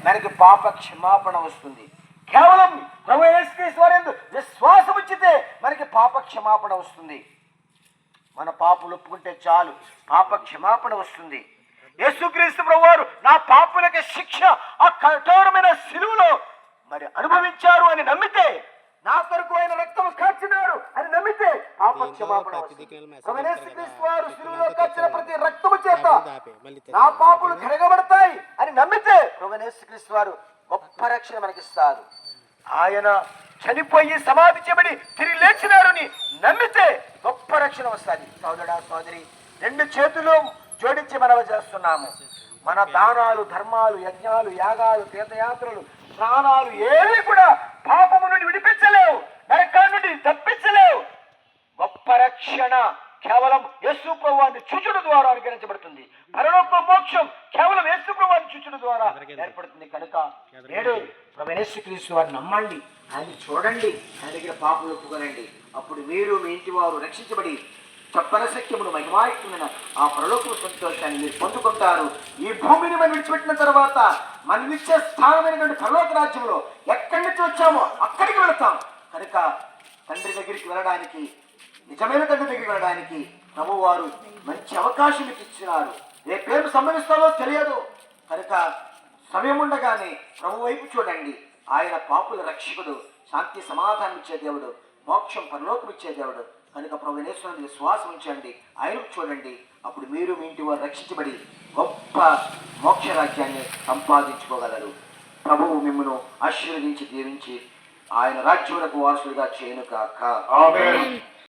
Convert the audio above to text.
మనకి పాప క్షమాపణ వస్తుంది. కేవలం ప్రభు యేసుక్రీస్తు వారందు విశ్వాసం ఉంచితే మనకి పాప క్షమాపణ వస్తుంది. మన పాపలు ఒప్పుకుంటే చాలు, పాప క్షమాపణ వస్తుంది. యేసుక్రీస్తు ప్రభువారు నా పాపులకి శిక్ష ఆ కఠోరమైన శిలువలో మరి అనుభవించారు అని నమ్మితే, నా కొరకు ఆయన రక్తం కార్చినారు అని నమ్మితే పాప క్షమాపణ వస్తుంది. యేసుక్రీస్తు వారు శిలువలో కార్చిన ప్రతి రక్తము చేత నా పాపులు కడగబడతాయి అని నమ్మితే యేసుక్రీస్తు వారు గొప్ప రక్షణ మనకిస్తారు. ఆయన చనిపోయి సమాధి చేయబడి తిరిగి లేచినారని నమ్మితే గొప్ప రక్షణ వస్తుంది. సోదరుడా సోదరి, రెండు చేతులు జోడించి మనవి చేస్తున్నాము. మన దానాలు, ధర్మాలు, యజ్ఞాలు, యాగాలు, తీర్థయాత్రలు, స్నానాలు ఏవి కూడా పాపము నుండి విడిపించలేవు, నరకాన్ని నుండి తప్పించలేవు. గొప్ప రక్షణ కేవలం యేసు ప్రభువుని చూచుడు ద్వారా అనుగ్రహించబడుతుంది. పరలోక మోక్షం కేవలం యేసు ప్రభువుని చూచుడు ద్వారా ఏర్పడుతుంది. కనుక నేడు ప్రభు యేసుక్రీస్తు వారిని నమ్మండి, ఆయన చూడండి, ఆయన దగ్గర పాపలు ఒప్పుకోనండి. అప్పుడు మీరు మీ ఇంటి వారు రక్షించబడి చెప్పన సఖ్యమును మహిమాయుక్తమైన ఆ పరలోక సంతోషాన్ని మీరు పొందుకుంటారు. ఈ భూమిని మనం విడిచిపెట్టిన తర్వాత మనం ఇచ్చే స్థానమైనటువంటి పరలోక రాజ్యంలో ఎక్కడి నుంచి వచ్చామో అక్కడికి వెళతాం. కనుక తండ్రి దగ్గరికి వెళ్ళడానికి, నిజమైన తండ్రి దగ్గరికి వెళ్ళడానికి ప్రభు వారు మంచి అవకాశం ఇచ్చినారు. రేపేం సంభవిస్తావో తెలియదు. కనుక సమయం ఉండగానే ప్రభు వైపు చూడండి. ఆయన పాపుల రక్షకుడు, శాంతి సమాధానం ఇచ్చే దేవుడు, మోక్షం పరలోకం ఇచ్చే దేవుడు. కనుక ప్రభు యేసునందు విశ్వాసం ఉంచండి, ఆయనకు చూడండి. అప్పుడు మీరు మీ ఇంటి వారు రక్షించబడి గొప్ప మోక్ష రాజ్యాన్ని సంపాదించుకోగలరు. ప్రభువు మిమ్మల్ని ఆశీర్వదించి దీవించి ఆయన రాజ్యములకు వారసులుగా చేయను కాక. ఆమేన్.